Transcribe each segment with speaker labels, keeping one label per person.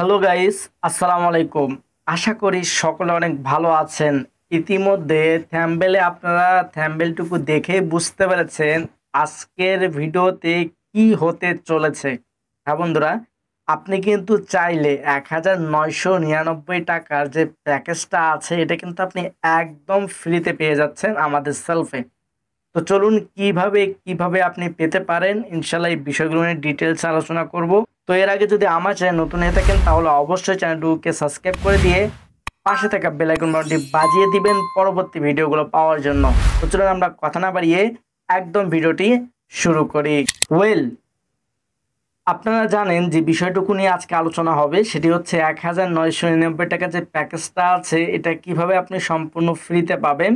Speaker 1: Hello guys, আসসালামু আলাইকুম। আশা করি সকলে অনেক ভালো আছেন। ইতিমধ্যে থাম্বনেলে আপনারা থাম্বনেলটুকু দেখে বুঝতে পেরেছেন আজকের ভিডিওতে কি হতে চলেছে। হ্যাঁ বন্ধুরা, আপনি কিন্তু চাইলে 1999 টাকার যে প্যাকেজটা আছে এটা কিন্তু আপনি একদম ফ্রিতে পেয়ে যাচ্ছেন আমাদের সেলফে। তো চলুন কিভাবে আপনি পেতে পারেন ইনশাল্লাহ এই বিষয়গুলো নিয়ে ডিটেলস আলোচনা করব। তো এর আগে যদি আমার চ্যানেল নতুন হয়ে থাকেন তাহলে অবশ্যই চ্যানেলটিকে সাবস্ক্রাইব করে দিয়ে পাশে থাকা বেল আইকন বাটনটি বাজিয়ে দিবেন পরবর্তী ভিডিওগুলো পাওয়ার জন্য। তো চলুন আমরা কথা না বাড়িয়ে একদম ভিডিওটি শুরু করি। ওয়েল, আপনারা জানেন যে বিষয়টুকু নিয়ে আজকে আলোচনা হবে সেটি হচ্ছে 1999 টাকা যে প্যাকেজটা আছে এটা কিভাবে আপনি সম্পূর্ণ ফ্রিতে পাবেন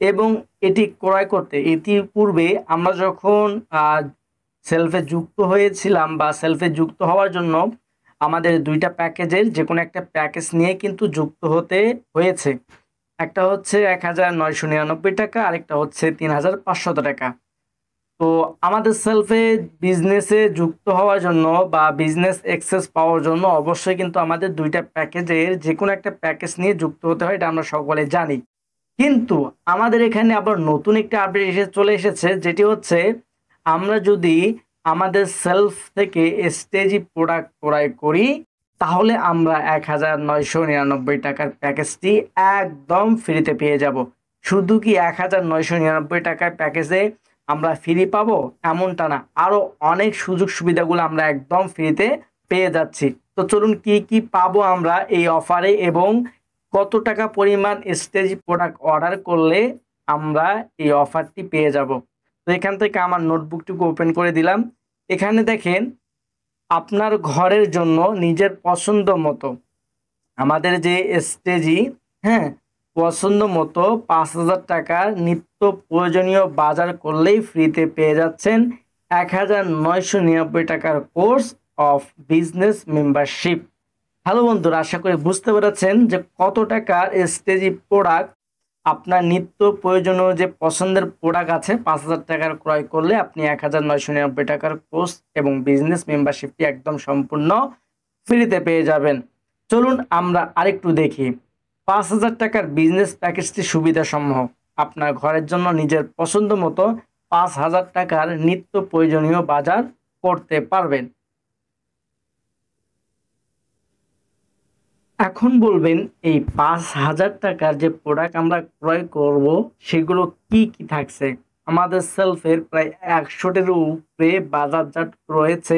Speaker 1: এবং এটি ক্রয় করতে ইতিপূর্বে আমরা যখন সেলফে যুক্ত হয়েছিলাম বা সেলফে যুক্ত হওয়ার জন্য আমাদের দুইটা প্যাকেজের যে কোনো একটা প্যাকেজ নিয়ে কিন্তু যুক্ত হতে হয়েছে। একটা হচ্ছে 1999 টাকা, আরেকটা হচ্ছে 3500 টাকা। তো আমাদের সেলফে বিজনেসে যুক্ত হওয়ার জন্য বা বিজনেস অ্যাক্সেস পাওয়ার জন্য অবশ্যই কিন্তু আমাদের দুইটা প্যাকেজের যে কোনো একটা প্যাকেজ নিয়ে যুক্ত হতে হয়, এটা আমরা সকলে জানি। কিন্তু আমাদের এখানে আবার নতুন একটা আপডেট চলে এসেছে, যেটি হচ্ছে আমরা যদি আমাদের সেলফ থেকে স্টেজি প্রোডাক্ট ক্রয় করি তাহলে আমরা 1999 টাকার প্যাকেজটি একদম ফ্রিতে পেয়ে যাব। শুধু কি 1999 টাকার প্যাকেজে আমরা ফ্রি পাবো এমনটা না, আরো অনেক সুযোগ সুবিধাগুলো আমরা একদম ফ্রিতে পেয়ে যাচ্ছি। তো চলুন কি কি পাবো আমরা এই অফারে এবং কত টাকা পরিমাণ স্টেজ প্রোডাক্ট অর্ডার করলে আমরা এই অফারটি পেয়ে যাব। তো এখান থেকে আমার নোটবুকটুকু ওপেন করে দিলাম। এখানে দেখেন আপনার ঘরের জন্য নিজের পছন্দ মতো আমাদের যে স্টেজি, হ্যাঁ, পছন্দ মতো 5,000 টাকার নিত্য প্রয়োজনীয় বাজার করলেই ফ্রিতে পেয়ে যাচ্ছেন 1999 টাকার course of business membership. Hello বন্ধুরা, আশা করি বুঝতে পেরেছেন যে কত টাকার স্টেজি প্রোডাক্ট আপনার নিত্য প্রয়োজনীয় যে পছন্দের প্রোডাক্ট আছে 5,000 টাকার ক্রয় করলে আপনি 1999 টাকার কোর্স এবং বিজনেস মেম্বারশিপটি একদম সম্পূর্ণ ফ্রিতে পেয়ে যাবেন। চলুন আমরা আরেকটু দেখি 5,000 টাকার বিজনেস প্যাকেজটি সুবিধাসমূহ। আপনার ঘরের জন্য নিজের পছন্দ মতো 5,000 টাকার নিত্য প্রয়োজনীয় বাজার করতে পারবেন। এখন বলবেন এই 5,000 টাকার যে প্রোডাক্ট আমরা ক্রয় করব সেগুলো কি কি থাকছে। আমাদের সেলফের প্রায় 100টির উপরে বাজারজাত রয়েছে,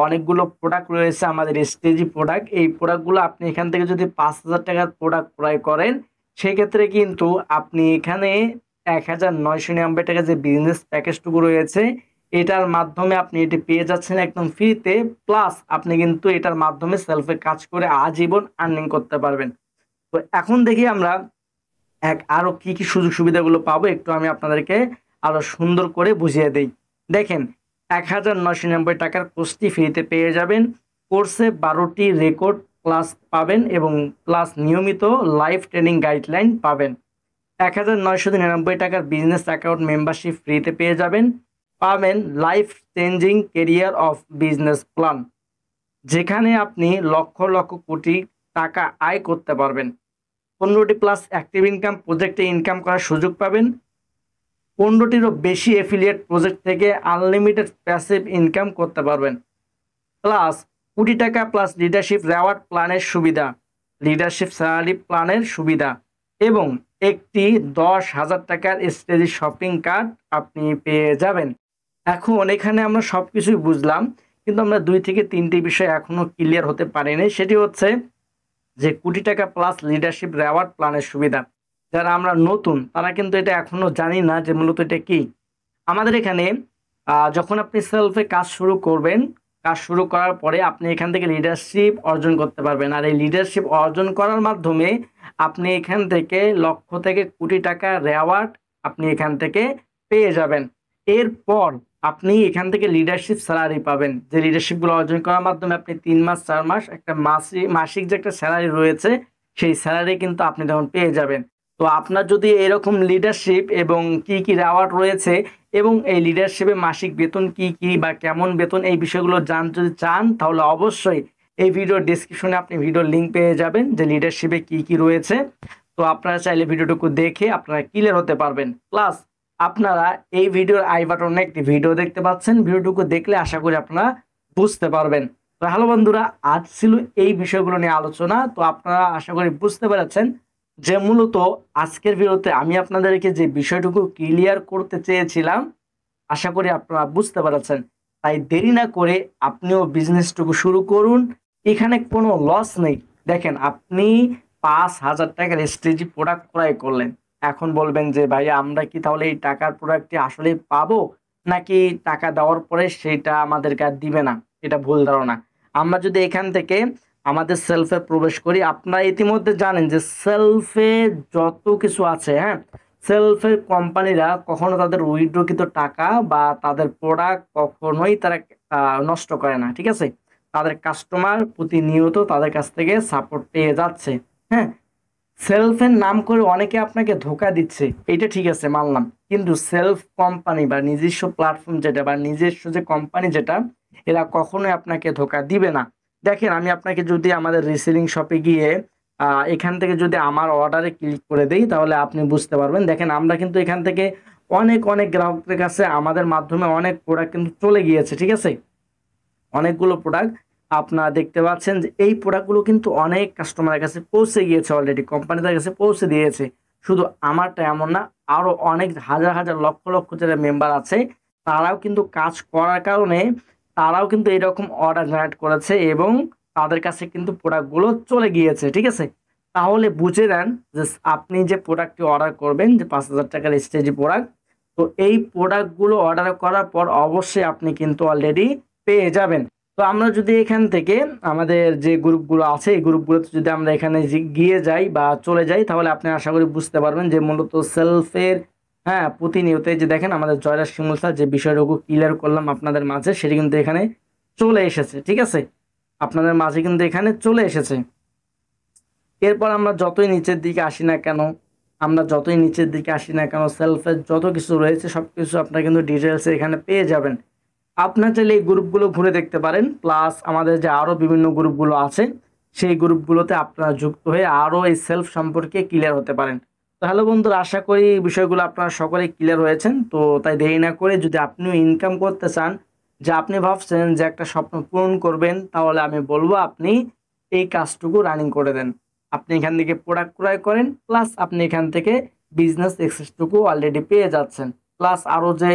Speaker 1: অনেকগুলো প্রোডাক্ট রয়েছে আমাদের স্টেজি প্রোডাক্ট। এই প্রোডাক্টগুলো আপনি এখান থেকে যদি 5,000 টাকার প্রোডাক্ট ক্রয় করেন সেক্ষেত্রে কিন্তু আপনি এখানে 1999 টাকা যে বিজনেস প্যাকেজটুকু রয়েছে এটার মাধ্যমে আপনি এটি পেয়ে যাচ্ছেন একদম ফ্রিতে। প্লাস আপনি কিন্তু এটার মাধ্যমে সেলফে কাজ করে আজীবন আর্নিং করতে পারবেন। তো এখন দেখি আমরা আরো কি কি সুযোগ সুবিধাগুলো পাবো, একটু আমি আপনাদেরকে আরো সুন্দর করে বুঝিয়ে দেই। দেখেন 1999 টাকার কোর্সটি ফ্রিতে পেয়ে যাবেন। কোর্সে 12টি রেকর্ড ক্লাস পাবেন এবং প্লাস নিয়মিত লাইভ ট্রেনিং গাইডলাইন পাবেন। 1999 টাকার বিজনেস অ্যাকাউন্ট মেম্বারশিপ ফ্রিতে পেয়ে যাবেন। পাবেন life changing career of business plan, যেখানে আপনি লক্ষ লক্ষ কোটি টাকা আয় করতে পারবেন। 15টি প্লাস অ্যাক্টিভ ইনকাম প্রজেক্টে ইনকাম করার সুযোগ পাবেন। 15টিরও বেশি এফিলিয়েট প্রজেক্ট থেকে আনলিমিটেড প্যাসিভ ইনকাম করতে পারবেন। প্লাস কোটি টাকা প্লাস লিডারশিপ রেওয়ার্ড প্ল্যানের সুবিধা, লিডারশিপ স্যালারি প্ল্যানের সুবিধা এবং একটি 10,000 টাকার স্টেজি শপিং কার্ড আপনি পেয়ে যাবেন। এখন এখানে আমরা সবকিছুই বুঝলাম, কিন্তু আমরা 2 থেকে 3টি বিষয় এখনো ক্লিয়ার হতে পারিনি। সেটি হচ্ছে যে কোটি টাকা প্লাস লিডারশিপ রেওয়ার্ড প্ল্যানের সুবিধা। যারা আমরা নতুন তারা কিন্তু এটা এখনো জানি না যে মূলত এটা কি। আমাদের এখানে যখন আপনি সেলফে কাজ শুরু করবেন, কাজ শুরু করার পরে আপনি এখান থেকে লিডারশিপ অর্জন করতে পারবেন। আর এই লিডারশিপ অর্জন করার মাধ্যমে আপনি এখান থেকে লক্ষ থেকে কোটি টাকা রেওয়ার্ড আপনি এখান থেকে পেয়ে যাবেন। এরপর আপনি এখান থেকে লিডারশিপ স্যালারি পাবেন, যে লিডারশিপগুলো অর্জন করার মাধ্যমে আপনি 3 মাস 4 মাস একটা মাসিক যে একটা স্যালারি রয়েছে সেই স্যালারি কিন্তু আপনি তখন পেয়ে যাবেন। তো আপনার যদি এরকম লিডারশিপ এবং কি কি রেওয়ার্ড রয়েছে এবং এই লিডারশিপে মাসিক বেতন কি কি বা কেমন বেতন এই বিষয়গুলো যদি চান তাহলে অবশ্যই এই ভিডিওর ডেসক্রিপশনে আপনি ভিডিওর লিঙ্ক পেয়ে যাবেন যে লিডারশিপে কি কি রয়েছে। তো আপনারা চাইলে ভিডিওটুকু দেখে আপনারা ক্লিয়ার হতে পারবেন। প্লাস আপনারা এই ভিডিওর আই বাটনে একটি ভিডিও দেখতে পাচ্ছেন, ভিডিওটুকু দেখলে আশা করি আপনারা বুঝতে পারবেন। তো হ্যালো বন্ধুরা, আজ ছিল এই বিষয়গুলো নিয়ে আলোচনা। তো আপনারা আশা করি বুঝতে পেরেছেন যে মূলত আজকের ভিডিওতে আমি আপনাদেরকে যে বিষয়টুকু ক্লিয়ার করতে চেয়েছিলাম, আশা করি আপনারা বুঝতে পেরেছেন। তাই দেরি না করে আপনিও বিজনেসটুকু শুরু করুন, এখানে কোনো লস নেই। দেখেন, আপনি 5,000 টাকার এসটিজি প্রোডাক্ট ক্রয় করলেন, এখন বলবেন যে ভাই আমরা কি তাহলে এই টাকার প্রোডাক্টটি আসলে পাবো, নাকি টাকা দেওয়ার পরে সেটা আমাদেরকে আর দিবে না? এটা ভুল ধারণা। আমরা যদি এখান থেকে আমাদের সেলফে প্রবেশ করি, আপনারা ইতিমধ্যে জানেন যে সেলফে যত কিছু আছে, হ্যাঁ, সেলফের কোম্পানিরা কখনো তাদের উইথড্রকৃত টাকা বা তাদের প্রোডাক্ট কখনোই তারা নষ্ট করে না, ঠিক আছে? তাদের কাস্টমার প্রতিনিয়ত তাদের কাছ থেকে সাপোর্ট পেয়ে যাচ্ছে। হ্যাঁ, সেলফের নাম করে অনেকে আপনাকে ধোকা দিচ্ছে, এটা ঠিক আছে, মানলাম। কিন্তু সেলফ কোম্পানি বা নিজস্ব প্ল্যাটফর্ম যেটা বা নিজস্ব যে কোম্পানি যেটা, এরা কখনোই আপনাকে ধোকা দিবে না। দেখেন, আমি আপনাকে যদি আমাদের রিসেলিং শপে গিয়ে এখান থেকে যদি আমার অর্ডারে ক্লিক করে দেই, তাহলে আপনি বুঝতে পারবেন। দেখেন, আমরা কিন্তু এখান থেকে অনেক অনেক গ্রাহকদের কাছে আমাদের মাধ্যমে অনেক প্রোডাক্ট কিন্তু চলে গিয়েছে, ঠিক আছে? অনেকগুলো প্রোডাক্ট আপনারা দেখতে পাচ্ছেন যে এই প্রোডাক্টগুলো কিন্তু অনেক কাস্টমারের কাছে পৌঁছে গিয়েছে, অলরেডি কোম্পানিদের কাছে পৌঁছে দিয়েছে। শুধু আমারটা এমন না, আরও অনেক হাজার হাজার লক্ষ লক্ষ যারা মেম্বার আছে, তারাও কিন্তু কাজ করার কারণে তারাও কিন্তু এরকম অর্ডার জেনারেট করেছে এবং তাদের কাছে কিন্তু প্রোডাক্টগুলো চলে গিয়েছে, ঠিক আছে? তাহলে বুঝে নেন যে আপনি যে প্রোডাক্টটি অর্ডার করবেন, যে 5,000 টাকার স্টেজি প্রোডাক্ট, তো এই প্রোডাক্টগুলো অর্ডার করার পর অবশ্যই আপনি কিন্তু অলরেডি পেয়ে যাবেন। তো আমরা যদি এখান থেকে আমাদের যে গ্রুপগুলো আছে, এই গ্রুপগুলোতে যদি আমরা এখানে গিয়ে যাই বা চলে যাই, তাহলে আপনি আশা করি বুঝতে পারবেন যে মূলত সেলফের, হ্যাঁ, প্রতিনিয়ত যে দেখেন আমাদের জয়রাজ শিমুল স্যার যে বিষয়টুকু ক্লিয়ার করলাম আপনাদের মাঝে, সেটি কিন্তু এখানে চলে এসেছে, ঠিক আছে? আপনাদের মাঝে কিন্তু এখানে চলে এসেছে। এরপর আমরা যতই নিচের দিকে আসি না কেন, সেলফের যত কিছু রয়েছে সব কিছু আপনারা কিন্তু ডিটেলসে এখানে পেয়ে যাবেন। আপনার চাইলে এই গ্রুপগুলো ঘুরে দেখতে পারেন। প্লাস আমাদের যে আরও বিভিন্ন গ্রুপগুলো আছে, সেই গ্রুপগুলোতে আপনারা যুক্ত হয়ে আরও এই সেলফ সম্পর্কে ক্লিয়ার হতে পারেন। তো হ্যালো বন্ধুরা, আশা করি এই বিষয়গুলো আপনারা সকলেই ক্লিয়ার হয়েছেন। তো তাই দেরি না করে, যদি আপনিও ইনকাম করতে চান, যে আপনি ভাবছেন যে একটা স্বপ্ন পূরণ করবেন, তাহলে আমি বলবো আপনি এই কাজটুকু রানিং করে দেন। আপনি এখান থেকে প্রোডাক্ট ক্রয় করেন, প্লাস আপনি এখান থেকে বিজনেস এক্সেসটুকু অলরেডি পেয়ে যাচ্ছেন। প্লাস আরও যে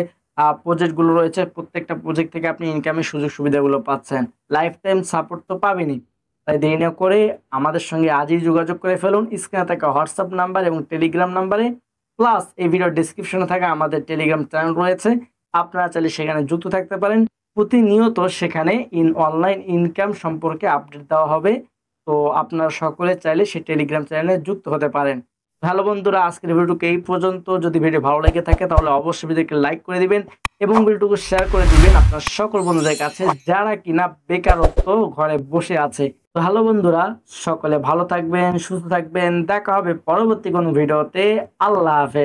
Speaker 1: প্রজেক্টগুলো রয়েছে, প্রত্যেকটা প্রজেক্ট থেকে আপনি ইনকামের সুযোগ সুবিধাগুলো পাচ্ছেন। লাইফ টাইম সাপোর্ট তো পাবেনই। তাই দেরি না করে আমাদের সঙ্গে আজই যোগাযোগ করে ফেলুন স্ক্রিনে থাকা হোয়াটসঅ্যাপ নাম্বার এবং টেলিগ্রাম নাম্বারে। প্লাস এই ভিডিওর ডিসক্রিপশনে থাকা আমাদের টেলিগ্রাম চ্যানেল রয়েছে, আপনারা চাইলে সেখানে যুক্ত থাকতে পারেন। প্রতিনিয়ত সেখানে অনলাইন ইনকাম সম্পর্কে আপডেট দেওয়া হবে। তো আপনারা সকলে চাইলে সেই টেলিগ্রাম চ্যানেলে যুক্ত হতে পারেন। হ্যালো বন্ধুরা, আজকের ভিডিওটুকু এই পর্যন্ত। যদি ভিডিও ভালো লেগে থাকে তাহলে অবশ্যই ভিডিওকে লাইক করে দিবেন এবং ভিডিওটুকু শেয়ার করে দিবেন আপনার সকল বন্ধুদের কাছে যারা কিনা বেকারত্ব ঘরে বসে আছে। তো হ্যালো বন্ধুরা, সকলে ভালো থাকবেন, সুস্থ থাকবেন, দেখা হবে পরবর্তী কোনো ভিডিওতে। আল্লাহ হাফেজ।